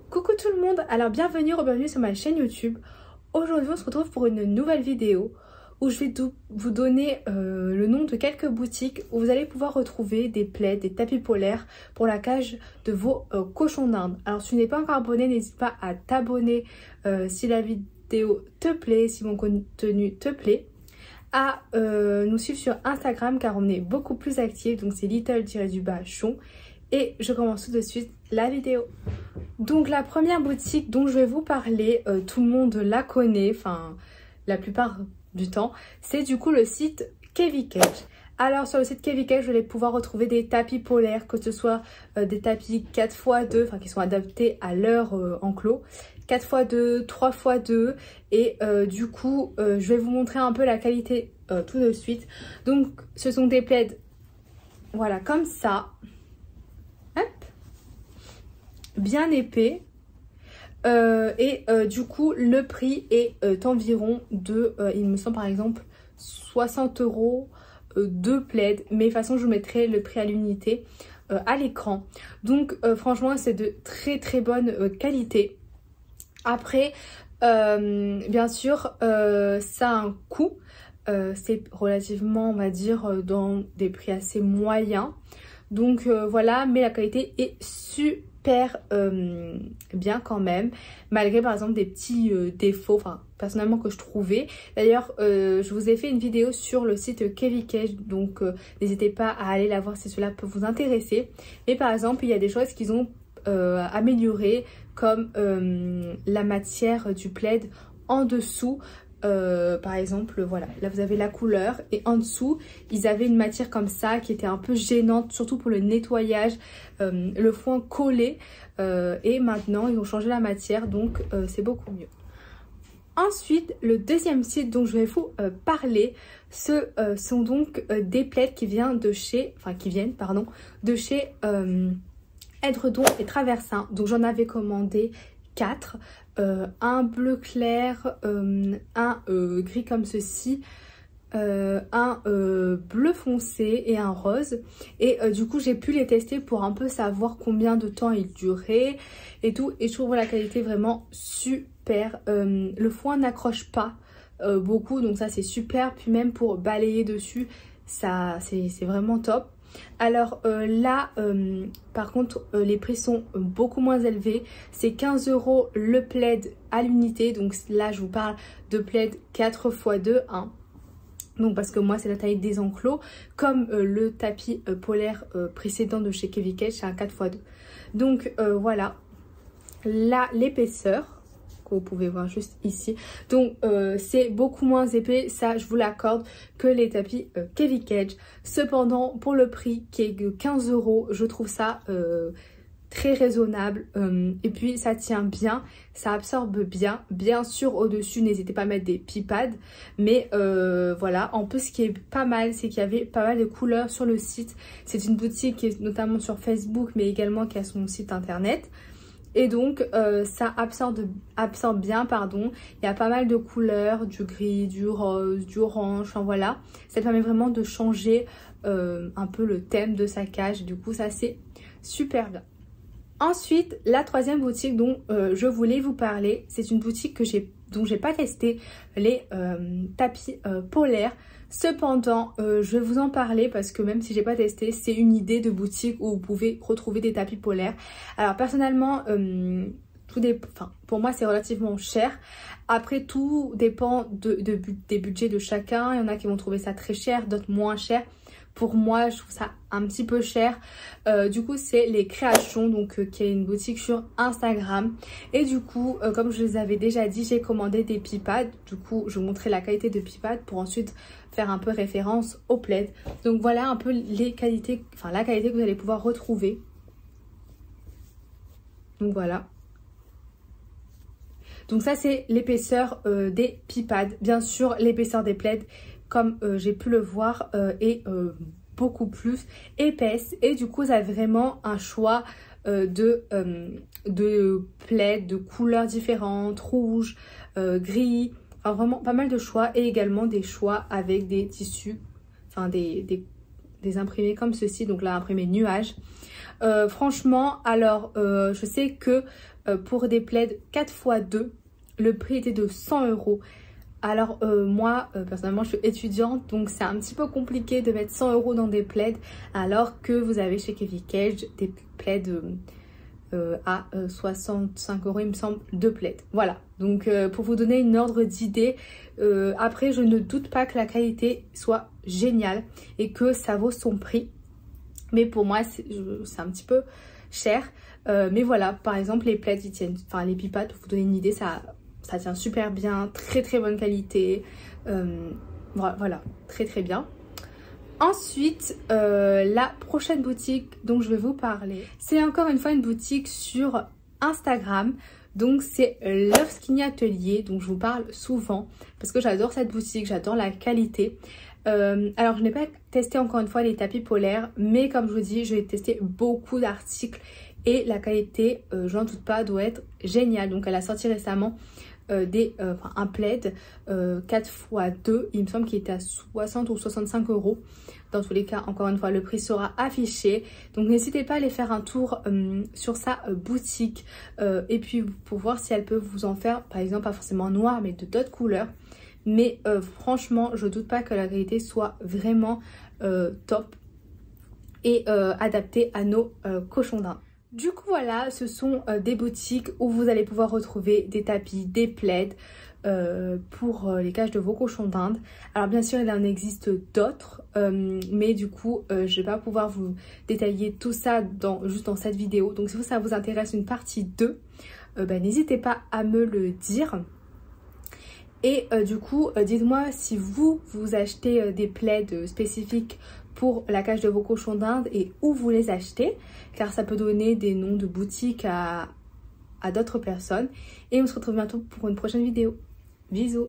Coucou tout le monde, alors bienvenue sur ma chaîne YouTube. Aujourd'hui on se retrouve pour une nouvelle vidéo où je vais vous donner le nom de quelques boutiques où vous allez pouvoir retrouver des plaids, des tapis polaires pour la cage de vos cochons d'Inde. Alors si tu n'es pas encore abonné, n'hésite pas à t'abonner si la vidéo te plaît, si mon contenu te plaît. À nous suivre sur Instagram car on est beaucoup plus actifs, donc c'est little-chon. Et je commence tout de suite la vidéo. Donc la première boutique dont je vais vous parler, tout le monde la connaît, enfin la plupart du temps, c'est du coup le site Keviketch. Alors sur le site Keviketch, vous allez pouvoir retrouver des tapis polaires, que ce soit des tapis 4x2, enfin qui sont adaptés à leur enclos, 4x2, 3x2 et du coup je vais vous montrer un peu la qualité tout de suite. Donc ce sont des plaids, voilà, comme ça, hop, bien épais. Du coup le prix est environ de il me semble par exemple 60 € de plaid, mais de toute façon je vous mettrai le prix à l'unité à l'écran. Donc franchement c'est de très bonne qualité. Après bien sûr ça a un coût, c'est relativement on va dire dans des prix assez moyens, donc voilà, mais la qualité est super bien quand même, malgré par exemple des petits défauts, enfin personnellement que je trouvais. D'ailleurs je vous ai fait une vidéo sur le site Keviketch, donc n'hésitez pas à aller la voir si cela peut vous intéresser. Mais par exemple il y a des choses qu'ils ont améliorées, comme la matière du plaid en dessous. Par exemple voilà, là vous avez la couleur et en dessous ils avaient une matière comme ça qui était un peu gênante, surtout pour le nettoyage, le foin collé, et maintenant ils ont changé la matière, donc c'est beaucoup mieux. Ensuite le deuxième site dont je vais vous parler, ce sont donc des plaids qui viennent de chez Edredon et Traversin. Donc j'en avais commandé 4, un bleu clair, un gris comme ceci, un bleu foncé et un rose. Et du coup j'ai pu les tester pour un peu savoir combien de temps ils duraient et tout, et je trouve la qualité vraiment super. Le foin n'accroche pas beaucoup, donc ça c'est super. Puis même pour balayer dessus, ça c'est vraiment top. Alors là par contre les prix sont beaucoup moins élevés, c'est 15 € le plaid à l'unité. Donc là je vous parle de plaid 4x2, hein. Donc parce que moi c'est la taille des enclos, comme le tapis polaire précédent de chez Keviketch, c'est un 4x2. Donc voilà, là l'épaisseur que vous pouvez voir juste ici, donc c'est beaucoup moins épais, ça je vous l'accorde, que les tapis Keviketch. Cependant pour le prix qui est de 15 €, je trouve ça très raisonnable, et puis ça tient bien, ça absorbe bien. Bien sûr au dessus n'hésitez pas à mettre des pipads, mais voilà. En plus ce qui est pas mal, c'est qu'il y avait pas mal de couleurs sur le site. C'est une boutique qui est notamment sur Facebook, mais également qui a son site internet. Et donc ça absorbe bien, pardon. Il y a pas mal de couleurs, du gris, du rose, du orange, enfin voilà. Ça permet vraiment de changer un peu le thème de sa cage. Du coup ça c'est super bien. Ensuite la troisième boutique dont je voulais vous parler, c'est une boutique dont j'ai pas testé les tapis polaires. Cependant je vais vous en parler parce que même si j'ai pas testé, c'est une idée de boutique où vous pouvez retrouver des tapis polaires. Alors personnellement pour moi c'est relativement cher. Après tout dépend des budgets de chacun. Il y en a qui vont trouver ça très cher, d'autres moins cher. Pour moi je trouve ça un petit peu cher. Du coup c'est les Créations, donc qui est une boutique sur Instagram. Et du coup comme je les avais déjà dit, j'ai commandé des pipads. Du coup je vous montrerai la qualité de pipads pour ensuite faire un peu référence au plaid. Donc voilà un peu les qualités, enfin la qualité que vous allez pouvoir retrouver. Donc voilà. Donc ça c'est l'épaisseur des pipads. Bien sûr l'épaisseur des plaids, comme j'ai pu le voir, est beaucoup plus épaisse. Et du coup vous avez vraiment un choix de plaids de couleurs différentes, rouge, gris, enfin vraiment pas mal de choix, et également des choix avec des tissus, enfin des imprimés comme ceci, donc là imprimé nuage. Franchement, alors je sais que pour des plaids 4x2, le prix était de 100 €. Alors moi, personnellement, je suis étudiante, donc c'est un petit peu compliqué de mettre 100 € dans des plaids, alors que vous avez chez Kevin Cage des plaids à 65 € il me semble, 2 plaids. Voilà, donc pour vous donner une ordre d'idée, après je ne doute pas que la qualité soit géniale et que ça vaut son prix. Mais pour moi, c'est un petit peu cher. Mais voilà, par exemple, les plaids, ils tiennent, enfin les pipas, pour vous donner une idée, ça tient super bien, très bonne qualité. Voilà, très bien. Ensuite, la prochaine boutique dont je vais vous parler, c'est encore une fois une boutique sur Instagram. Donc c'est Love Skinny Atelier, dont je vous parle souvent parce que j'adore cette boutique, j'adore la qualité. Alors je n'ai pas testé encore une fois les tapis polaires, mais comme je vous dis, j'ai testé beaucoup d'articles et la qualité, j'en doute pas, doit être géniale. Donc elle a sorti récemment un plaid 4x2, il me semble qu'il était à 60 ou 65 €. Dans tous les cas, encore une fois, le prix sera affiché. Donc n'hésitez pas à aller faire un tour sur sa boutique et puis pour voir si elle peut vous en faire, par exemple, pas forcément noir, mais de d'autres couleurs. Mais franchement, je doute pas que la qualité soit vraiment top et adaptée à nos cochons d'Inde. Du coup voilà, ce sont des boutiques où vous allez pouvoir retrouver des tapis, des plaids pour les cages de vos cochons d'Inde. Alors bien sûr il en existe d'autres, mais du coup je vais pas pouvoir vous détailler tout ça juste dans cette vidéo. Donc si ça vous intéresse une partie 2, n'hésitez pas à me le dire. Et du coup, dites-moi si vous achetez des plaids spécifiques pour la cage de vos cochons d'Inde et où vous les achetez, car ça peut donner des noms de boutiques à d'autres personnes. Et on se retrouve bientôt pour une prochaine vidéo. Bisous!